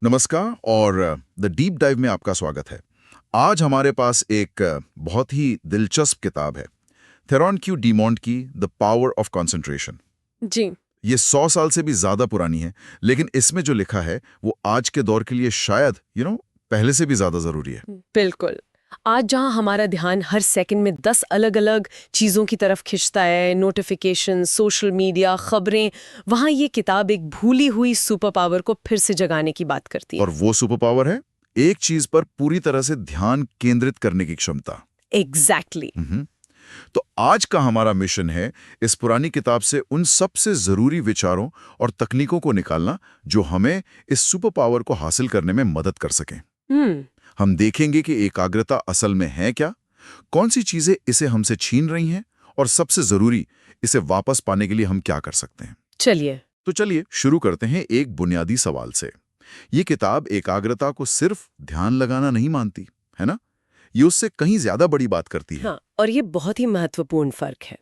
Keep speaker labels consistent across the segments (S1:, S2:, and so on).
S1: नमस्कार और the deep dive में आपका स्वागत है। आज हमारे पास एक बहुत ही दिलचस्प किताब है, थेरॉन क्यू डीमोंट की द पावर ऑफ कंसंट्रेशन।
S2: जी।
S1: ये 100 साल से भी ज्यादा पुरानी है, लेकिन इसमें जो लिखा है वो आज के दौर के लिए शायद पहले से भी ज्यादा जरूरी है।
S2: बिल्कुल। आज जहां हमारा ध्यान हर सेकंड में 10 अलग-अलग चीजों की तरफ खिंचता है, नोटिफिकेशन, सोशल मीडिया, खबरें, वहां ये किताब एक भूली हुई सुपर पावर को फिर से जगाने की बात करती है।
S1: और वो सुपर पावर है एक चीज पर पूरी तरह से ध्यान केंद्रित करने की क्षमता।
S2: एग्जैक्टली।
S1: तो आज का हमारा मिशन है इस पुरानी किताब से उन सबसे जरूरी विचारों और तकनीकों को निकालना जो हमें इस सुपर पावर को हासिल करने में मदद कर सकें। हम देखेंगे कि एकाग्रता असल में है क्या, कौन सी चीजें इसे हमसे छीन रही हैं, और सबसे जरूरी, इसे वापस पाने के लिए हम क्या कर सकते हैं। चलिए शुरू करते हैं एक बुनियादी सवाल से। ये किताब एकाग्रता को सिर्फ ध्यान लगाना नहीं मानती, है ना? ये उससे कहीं ज्यादा बड़ी बात करती है।
S2: हाँ, और ये बहुत ही महत्वपूर्ण फर्क है।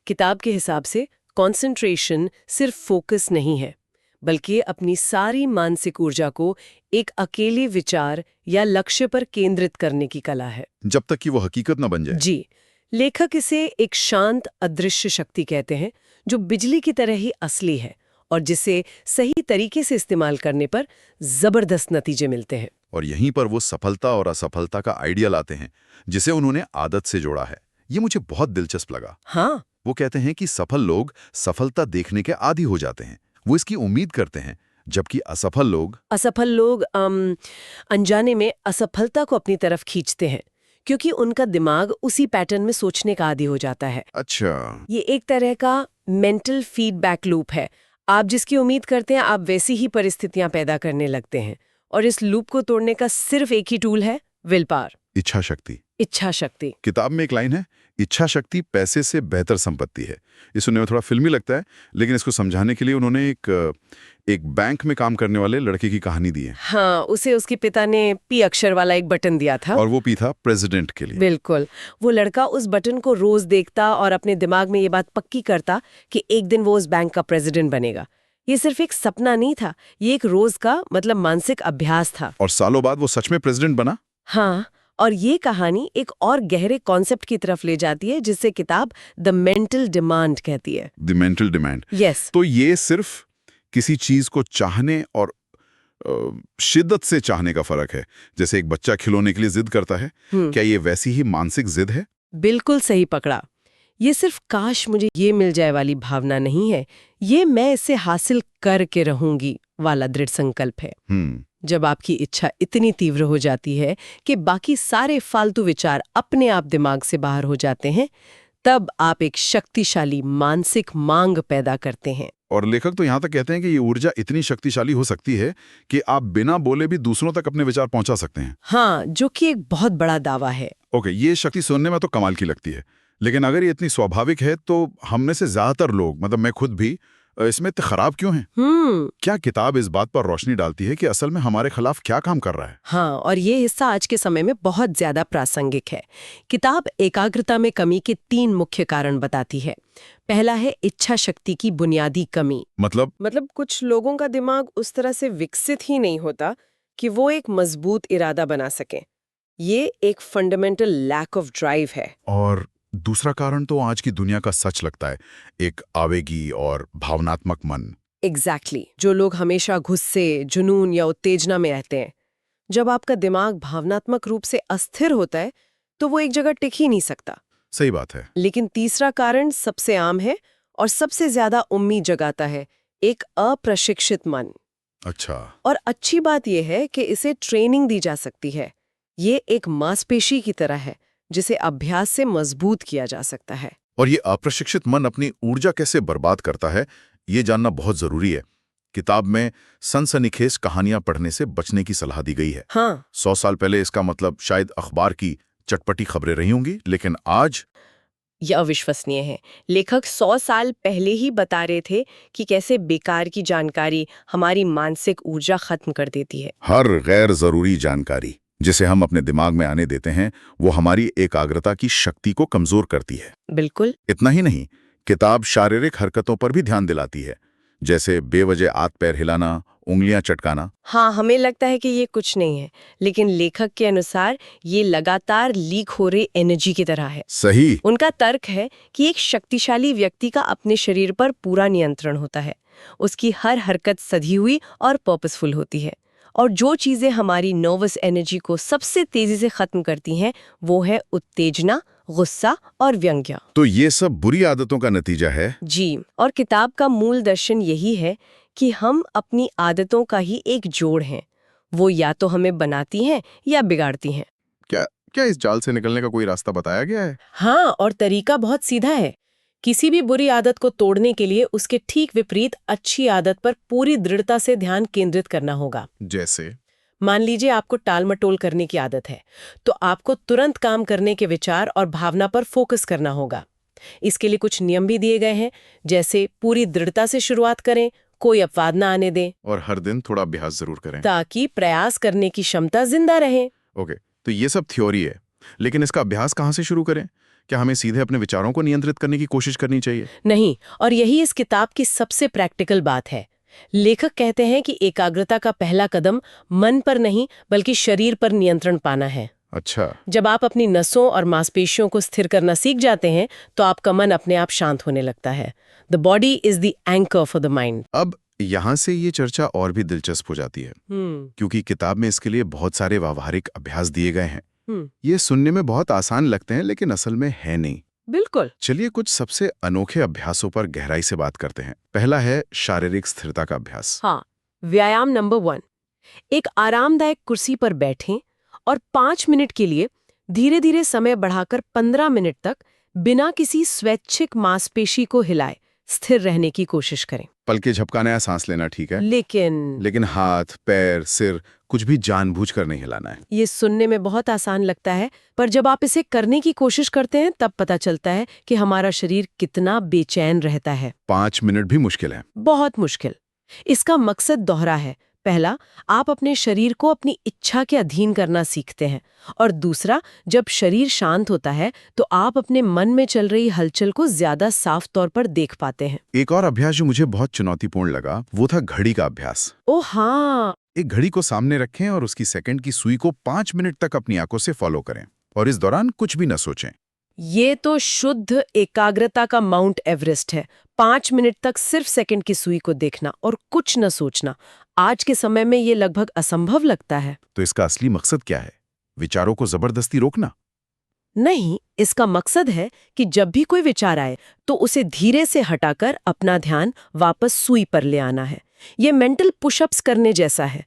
S2: किताब के हिसाब से कंसंट्रेशन सिर्फ फोकस नहीं है, बल्कि अपनी सारी मानसिक ऊर्जा को एक अकेले विचार या लक्ष्य पर केंद्रित करने की कला है,
S1: जब तक कि वो हकीकत न बन जाए।
S2: जी। लेखक इसे एक शांत अदृश्य शक्ति कहते हैं, जो बिजली की तरह ही असली है और जिसे सही तरीके से इस्तेमाल करने पर जबरदस्त नतीजे मिलते हैं।
S1: और यहीं पर वो सफलता और असफलता का आइडिया लाते हैं, जिसे उन्होंने आदत से जोड़ा है। ये मुझे बहुत दिलचस्प लगा।
S2: हाँ,
S1: वो कहते हैं कि सफल लोग सफलता देखने के आदी हो जाते हैं, वो इसकी उम्मीद करते हैं, जबकि असफल लोग
S2: अनजाने में असफलता को अपनी तरफ खींचते हैं, क्योंकि उनका दिमाग उसी पैटर्न में सोचने का आदी हो जाता है।
S1: अच्छा।
S2: ये एक तरह का मेंटल फीडबैक लूप है। आप जिसकी उम्मीद करते हैं, आप वैसी ही परिस्थितियां पैदा करने लगते हैं, और इस लूप को तोड़ने का सिर्फ एक ही टूल है, विल पावर,
S1: इच्छा शक्ति।
S2: इच्छा शक्ति।
S1: किताब में एक लाइन है, इच्छा शक्ति पैसे से बेहतर संपत्ति है। ये सुनने में थोड़ा फिल्मी लगता है, लेकिन इसको समझाने के लिए उन्होंने एक बैंक में काम करने वाले लड़के की कहानी दी है।
S2: हाँ, उसे उसके पिता ने पी अक्षर वाला एक बटन दिया था,
S1: और वो पी था प्रेसिडेंट के लिए।
S2: बिल्कुल। वो लड़का उस बटन को रोज देखता और अपने दिमाग में ये बात पक्की करता कि एक दिन वो उस बैंक का प्रेसिडेंट बनेगा। ये सिर्फ एक सपना नहीं था, ये एक रोज का मानसिक अभ्यास था।
S1: और सालों बाद वो सच में प्रेसिडेंट बना।
S2: हाँ, और ये कहानी एक और गहरे कॉन्सेप्ट की तरफ ले जाती है, जिसे किताब द मेंटल डिमांड कहती है।
S1: The mental demand.
S2: यस।
S1: तो ये सिर्फ किसी चीज को चाहने और शिद्दत से चाहने का फर्क है। जैसे एक बच्चा खिलौने के लिए जिद करता है, क्या ये वैसी ही मानसिक जिद है?
S2: बिल्कुल सही पकड़ा। ये सिर्फ काश मुझे ये मिल जाए वाली भावना नहीं है, ये मैं इसे हासिल करके रहूंगी वाला दृढ़ संकल्प है। जब आपकी इच्छा इतनी तीव्र हो जाती है कि बाकी सारे फालतू विचार अपने आप दिमाग से बाहर हो जाते हैं, तब आप एक शक्तिशाली मानसिक मांग पैदा करते हैं।
S1: और लेखक तो यहाँ तक कहते हैं कि ये ऊर्जा इतनी शक्तिशाली हो सकती है कि आप बिना बोले भी दूसरों तक अपने विचार पहुंचा सकते हैं।
S2: हाँ, जो कि एक बहुत बड़ा दावा है।
S1: ओके, ये शक्ति सुनने में तो कमाल की लगती है, लेकिन अगर ये इतनी स्वाभाविक है तो हम में से ज्यादातर लोग, मतलब मैं खुद भी, इसमें इतने खराब क्यों हैं? क्या किताब इस बात पर रोशनी डालती है कि असल में हमारे खिलाफ क्या काम कर रहा है?
S2: हाँ, और ये हिस्सा आज के समय में बहुत ज्यादा प्रासंगिक है। किताब एकाग्रता में कमी के 3 मुख्य कारण बताती है। पहला है इच्छा शक्ति की बुनियादी कमी।
S1: मतलब
S2: कुछ लोगों का दिमाग उस तरह से विकसित ही नहीं होता कि वो एक मजबूत इरादा बना सकें। ये एक फंडामेंटल लैक ऑफ ड्राइव है।
S1: और दूसरा कारण तो आज की दुनिया का सच लगता है, एक आवेगी और भावनात्मक मन।
S2: एग्जैक्टली। जो लोग हमेशा गुस्से, जुनून या उत्तेजना में रहते हैं। जब आपका दिमाग भावनात्मक रूप से अस्थिर होता है, तो वो एक जगह टिक ही नहीं सकता।
S1: सही बात है।
S2: लेकिन तीसरा कारण सबसे आम है और सबसे ज्यादा उम्मीद जगाता है, एक अप्रशिक्षित मन।
S1: अच्छा।
S2: और अच्छी बात यह है कि इसे ट्रेनिंग दी जा सकती है। ये एक मांसपेशी की तरह है, जिसे अभ्यास से मजबूत किया जा सकता है।
S1: और ये अप्रशिक्षित मन अपनी ऊर्जा कैसे बर्बाद करता है, ये जानना बहुत जरूरी है। किताब में सनसनीखेज कहानियां पढ़ने से बचने की सलाह दी गई है।
S2: हाँ।
S1: 100 साल पहले इसका मतलब शायद अखबार की चटपटी खबरें रही होंगी, लेकिन आज
S2: यह अविश्वसनीय है। लेखक 100 साल पहले ही बता रहे थे कि कैसे बेकार की जानकारी हमारी मानसिक ऊर्जा खत्म कर देती है।
S1: हर गैर जरूरी जानकारी जिसे हम अपने दिमाग में आने देते हैं, वो हमारी एकाग्रता की शक्ति को कमजोर करती है।
S2: बिल्कुल।
S1: इतना ही नहीं, किताब शारीरिक हरकतों पर भी ध्यान दिलाती है, जैसे बेवजह हाथ पैर हिलाना उंगलियां चटकाना।
S2: हाँ, हमें लगता है कि ये कुछ नहीं है, लेकिन लेखक के अनुसार ये लगातार लीक हो रही एनर्जी की तरह है।
S1: सही।
S2: उनका तर्क है कि एक शक्तिशाली व्यक्ति का अपने शरीर पर पूरा नियंत्रण होता है। उसकी हर हरकत सधी हुई और पर्पसफुल होती है। और जो चीजें हमारी नर्वस एनर्जी को सबसे तेजी से खत्म करती हैं, वो है उत्तेजना, गुस्सा और व्यंग्य।
S1: तो ये सब बुरी आदतों का नतीजा है।
S2: जी, और किताब का मूल दर्शन यही है कि हम अपनी आदतों का ही एक जोड़ हैं। वो या तो हमें बनाती हैं या बिगाड़ती हैं।
S3: क्या क्या इस जाल से निकलने का कोई रास्ता बताया गया है?
S2: हाँ, और तरीका बहुत सीधा है। किसी भी बुरी आदत को तोड़ने के लिए उसके ठीक विपरीत अच्छी आदत पर पूरी दृढ़ता से ध्यान केंद्रित करना होगा।
S3: जैसे?
S2: मान लीजिए आपको टाल-मटोल करने की आदत है, तो आपको तुरंत काम करने के विचार और भावना पर फोकस करना होगा। इसके लिए कुछ नियम भी दिए गए हैं, जैसे पूरी दृढ़ता से शुरुआत करें, कोई अपवाद न आने दें,
S3: और हर दिन थोड़ा अभ्यास जरूर करें।
S2: ताकि प्रयास करने की क्षमता जिंदा रहे।
S3: ओके, तो ये सब थ्योरी है, लेकिन इसका अभ्यास कहाँ से शुरू करें? क्या हमें सीधे अपने विचारों को नियंत्रित करने की कोशिश करनी चाहिए?
S2: नहीं, और यही इस किताब की सबसे प्रैक्टिकल बात है। लेखक कहते हैं कि एकाग्रता का पहला कदम मन पर नहीं बल्कि शरीर पर नियंत्रण पाना है।
S3: अच्छा।
S2: जब आप अपनी नसों और मांसपेशियों को स्थिर करना सीख जाते हैं, तो आपका मन अपने आप शांत होने लगता है। The body is the anchor for the mind.
S3: अब यहाँ से ये चर्चा और भी दिलचस्प हो जाती है, क्योंकि किताब में इसके लिए बहुत सारे व्यावहारिक अभ्यास दिए गए हैं। ये सुनने में बहुत आसान लगते हैं, लेकिन असल में है नहीं।
S2: बिल्कुल।
S3: चलिए कुछ सबसे अनोखे अभ्यासों पर गहराई से बात करते हैं। पहला है शारीरिक स्थिरता का अभ्यास।
S2: हाँ, व्यायाम नंबर 1। एक आरामदायक कुर्सी पर बैठें और 5 मिनट के लिए धीरे धीरे समय बढ़ाकर 15 मिनट तक बिना किसी स्वैच्छिक मांसपेशी को हिलाए स्थिर रहने की कोशिश करें।
S3: पलके झपकाना या सांस लेना ठीक है,
S2: लेकिन
S3: हाथ, पैर, सिर कुछ भी जानबूझकर नहीं हिलाना है।
S2: ये सुनने में बहुत आसान लगता है, पर जब आप इसे करने की कोशिश करते हैं तब पता चलता है कि हमारा शरीर कितना बेचैन रहता है।
S3: 5 मिनट भी मुश्किल है।
S2: बहुत मुश्किल। इसका मकसद दोहरा है। पहला, आप अपने शरीर को अपनी इच्छा के अधीन करना सीखते हैं, और दूसरा, जब शरीर शांत होता है तो आप अपने मन में चल रही हलचल को ज्यादा साफ तौर पर देख पाते हैं।
S3: एक और अभ्यास जो मुझे बहुत चुनौतीपूर्ण लगा वो था घड़ी का अभ्यास।
S2: ओह हाँ,
S3: एक घड़ी को सामने रखें और उसकी सेकंड की सुई को 5 मिनट तक अपनी आंखों से फॉलो करें, और इस दौरान कुछ भी न सोचें।
S2: ये तो शुद्ध एकाग्रता का माउंट एवरेस्ट है। 5 मिनट तक सिर्फ सेकंड की सुई को देखना और कुछ न सोचना। आज के समय में ये लगभग असंभव लगता है।
S3: तो इसका असली मकसद क्या है? विचारों को जबरदस्ती रोकना?
S2: नहीं, इसका मकसद है कि जब भी कोई विचार आए तो उसे धीरे से हटाकर अपना ध्यान वापस सुई पर ले आना है। ये मेंटल पुशअप्स करने जैसा है।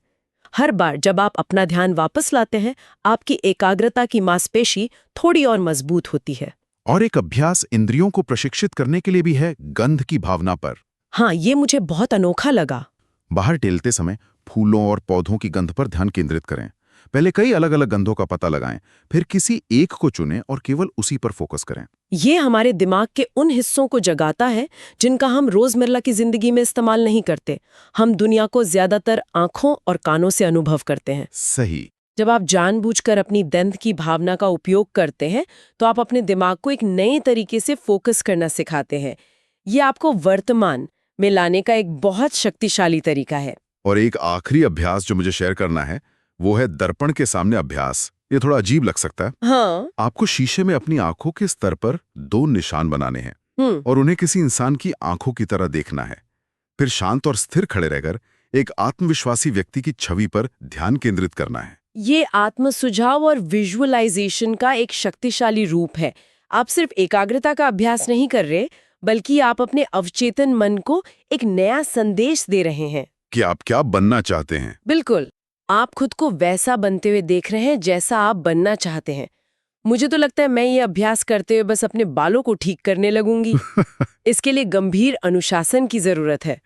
S2: हर बार जब आप अपना ध्यान वापस लाते हैं, आपकी एकाग्रता की मांसपेशी थोड़ी और मजबूत होती है।
S3: और एक अभ्यास इंद्रियों को प्रशिक्षित करने के लिए भी है, गंध की भावना पर।
S2: हाँ, ये मुझे बहुत अनोखा लगा।
S3: बाहर टहलते समय फूलों और पौधों की गंध पर ध्यान केंद्रित करें। पहले कई अलग अलग गंधों का पता लगाएं, फिर किसी एक को चुनें और केवल उसी पर फोकस करें।
S2: ये हमारे दिमाग के उन हिस्सों को जगाता है जिनका हम रोजमर्रा की जिंदगी में इस्तेमाल नहीं करते। हम दुनिया को ज्यादातर आंखों और कानों से अनुभव करते हैं।
S3: सही।
S2: जब आप जानबूझकर अपनी दंत की भावना का उपयोग करते हैं, तो आप अपने दिमाग को एक नए तरीके से फोकस करना सिखाते हैं। ये आपको वर्तमान में लाने का एक बहुत शक्तिशाली तरीका है।
S3: और एक आखिरी अभ्यास जो मुझे शेयर करना है वो है दर्पण के सामने अभ्यास। ये थोड़ा अजीब लग सकता है।
S2: हाँ।
S3: आपको शीशे में अपनी आंखों के स्तर पर 2 निशान बनाने हैं और उन्हें किसी इंसान की आंखों की तरह देखना है। फिर शांत और स्थिर खड़े रहकर एक आत्मविश्वासी व्यक्ति की छवि पर ध्यान केंद्रित करना है।
S2: ये आत्म सुझाव और विजुअलाइजेशन का एक शक्तिशाली रूप है। आप सिर्फ एकाग्रता का अभ्यास नहीं कर रहे, बल्कि आप अपने अवचेतन मन को एक नया संदेश दे रहे हैं
S3: कि आप क्या बनना चाहते हैं।
S2: बिल्कुल, आप खुद को वैसा बनते हुए देख रहे हैं जैसा आप बनना चाहते हैं। मुझे तो लगता है मैं ये अभ्यास करते हुए बस अपने बालों को ठीक करने लगूंगी। इसके लिए गंभीर अनुशासन की जरूरत है।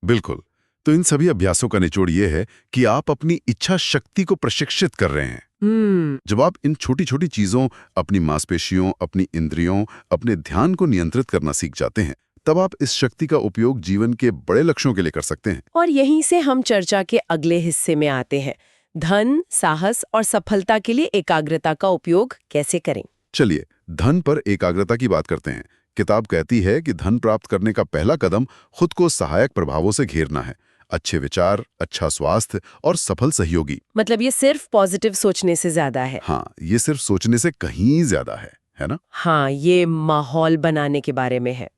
S3: बिल्कुल। तो इन सभी अभ्यासों का निचोड़ ये है कि आप अपनी इच्छा शक्ति को प्रशिक्षित कर रहे हैं। जब आप इन छोटी छोटी चीजों, अपनी मांसपेशियों, अपनी इंद्रियों, अपने ध्यान को नियंत्रित करना सीख जाते हैं, तब आप इस शक्ति का उपयोग जीवन के बड़े लक्ष्यों के लिए कर सकते हैं।
S2: और यहीं से हम चर्चा के अगले हिस्से में आते हैं। धन, साहस और सफलता के लिए एकाग्रता का उपयोग कैसे करें?
S3: चलिए धन पर एकाग्रता की बात करते हैं। किताब कहती है कि धन प्राप्त करने का पहला कदम खुद को सहायक प्रभावों से घेरना है। अच्छे विचार, अच्छा स्वास्थ्य और सफल सहयोगी।
S2: मतलब ये सिर्फ पॉजिटिव सोचने से ज्यादा है।
S3: हाँ, ये सिर्फ सोचने से कहीं ज्यादा है ना?
S2: हाँ, ये माहौल बनाने के बारे में है।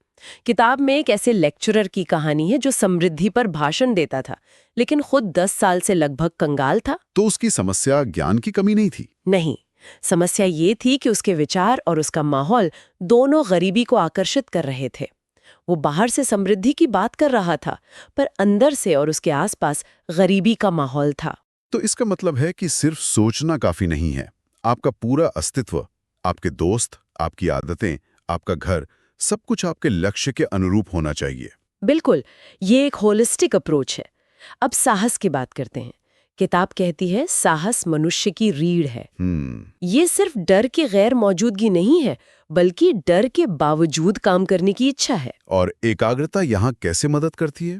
S2: किताब में एक ऐसे लेक्चरर की कहानी है जो समृद्धि पर भाषण देता था, लेकिन खुद 10 साल से लगभग कंगाल था।
S3: तो उसकी समस्या ज्ञान की कमी नहीं थी?
S2: नहीं, समस्या ये थी कि उसके विचार और उसका माहौल दोनों गरीबी को आकर्षित कर रहे थे। वो बाहर से समृद्धि की बात कर रहा था, पर अंदर से और उसके आसपास गरीबी का माहौल था।
S3: तो इसका मतलब है कि सिर्फ सोचना काफी नहीं है। आपका पूरा अस्तित्व, आपके दोस्त, आपकी आदतें, आपका घर, सब कुछ आपके लक्ष्य के अनुरूप होना चाहिए।
S2: बिल्कुल, ये एक होलिस्टिक अप्रोच है। अब साहस की बात करते हैं। किताब कहती है साहस मनुष्य की रीढ़ है। ये सिर्फ डर की गैर मौजूदगी नहीं है, बल्कि डर के बावजूद काम करने की इच्छा है।
S3: और एकाग्रता यहाँ कैसे मदद करती है?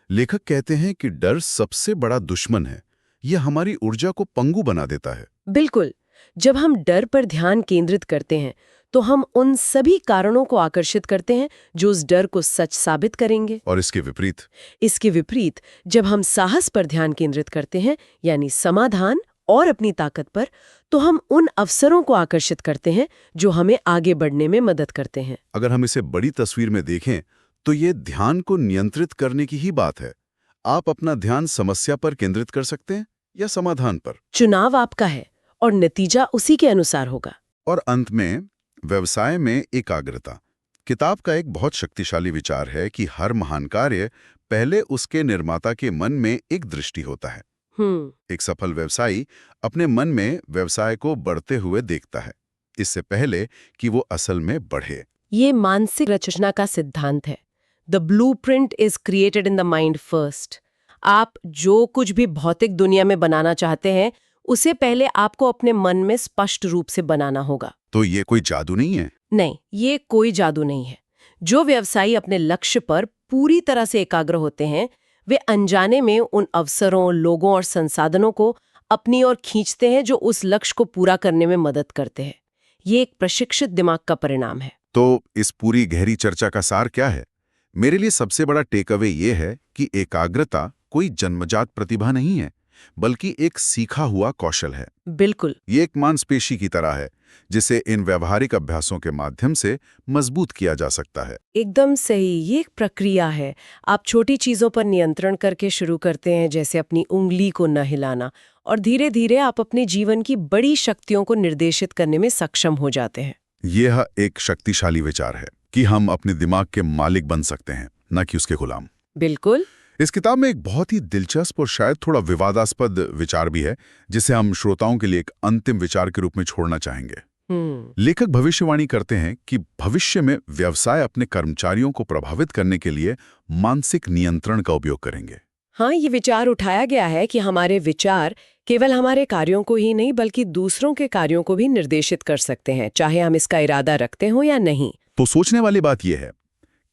S3: लेखक कहते हैं कि डर सबसे बड़ा दुश्मन है। यह हमारी ऊर्जा को पंगु बना देता है।
S2: बिल्कुल, जब हम डर पर ध्यान केंद्रित करते हैं तो हम उन सभी कारणों को आकर्षित करते हैं जो उस डर को सच साबित करेंगे।
S3: और इसके विपरीत
S2: जब हम साहस पर ध्यान केंद्रित करते हैं, यानी समाधान और अपनी ताकत पर, तो हम उन अवसरों को आकर्षित करते हैं जो हमें आगे बढ़ने में मदद करते हैं।
S3: अगर हम इसे बड़ी तस्वीर में देखें तो ये ध्यान को नियंत्रित करने की ही बात है। आप अपना ध्यान समस्या पर केंद्रित कर सकते हैं या समाधान पर।
S2: चुनाव आपका है और नतीजा उसी के अनुसार होगा।
S3: और अंत में व्यवसाय में एकाग्रता। किताब का एक बहुत शक्तिशाली विचार है कि हर महान कार्य पहले उसके निर्माता के मन में एक दृष्टि होता है। एक सफल व्यवसायी अपने मन में व्यवसाय को बढ़ते हुए देखता है, इससे पहले कि वो असल में बढ़े।
S2: ये मानसिक रचना का सिद्धांत है। The blueprint is created in the mind first. आप जो कुछ भी भौतिक दुनिया में बनाना चाहते हैं, उसे पहले आपको अपने मन में स्पष्ट रूप से बनाना होगा।
S3: तो ये कोई जादू नहीं है?
S2: नहीं, ये कोई जादू नहीं है। जो व्यवसायी अपने लक्ष्य पर पूरी तरह से एकाग्र होते हैं, वे अनजाने में उन अवसरों, लोगों और संसाधनों को अपनी ओर खींचते हैं जो उस लक्ष्य को पूरा करने में मदद करते हैं। ये एक प्रशिक्षित दिमाग का परिणाम है।
S3: तो इस पूरी गहरी चर्चा का सार क्या है? मेरे लिए सबसे बड़ा टेक अवे ये है कि एकाग्रता कोई जन्मजात प्रतिभा नहीं है, बल्कि एक सीखा हुआ कौशल है।
S2: बिल्कुल,
S3: ये एक मांसपेशी की तरह है जिसे इन व्यवहारिक अभ्यासों के माध्यम से मजबूत किया जा सकता है।
S2: एकदम सही। ये एक प्रक्रिया है। आप छोटी चीजों पर नियंत्रण करके शुरू करते हैं, जैसे अपनी उंगली को न हिलाना, और धीरे धीरे आप अपने जीवन की बड़ी शक्तियों को निर्देशित करने में सक्षम हो जाते हैं।
S3: यह एक शक्तिशाली विचार है कि हम अपने दिमाग के मालिक बन सकते हैं, न कि उसके गुलाम।
S2: बिल्कुल।
S3: इस किताब में एक बहुत ही दिलचस्प और शायद थोड़ा विवादास्पद विचार भी है, जिसे हम श्रोताओं के लिए एक अंतिम विचार के रूप में छोड़ना चाहेंगे। लेखक भविष्यवाणी करते हैं कि भविष्य में व्यवसाय अपने कर्मचारियों को प्रभावित करने के लिए मानसिक नियंत्रण का उपयोग करेंगे।
S2: हाँ, ये विचार उठाया गया है कि हमारे विचार केवल हमारे कार्यों को ही नहीं, बल्कि दूसरों के कार्यों को भी निर्देशित कर सकते हैं, चाहे हम इसका इरादा रखते हो या नहीं।
S3: तो सोचने वाली बात यह है,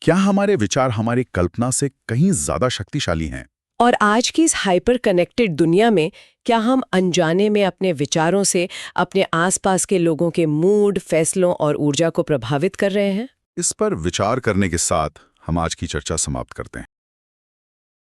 S3: क्या हमारे विचार हमारी कल्पना से कहीं ज्यादा शक्तिशाली हैं?
S2: और आज की इस हाइपर कनेक्टेड दुनिया में क्या हम अनजाने में अपने विचारों से अपने आसपास के लोगों के मूड, फैसलों और ऊर्जा को प्रभावित कर रहे हैं?
S3: इस पर विचार करने के साथ हम आज की चर्चा समाप्त करते हैं।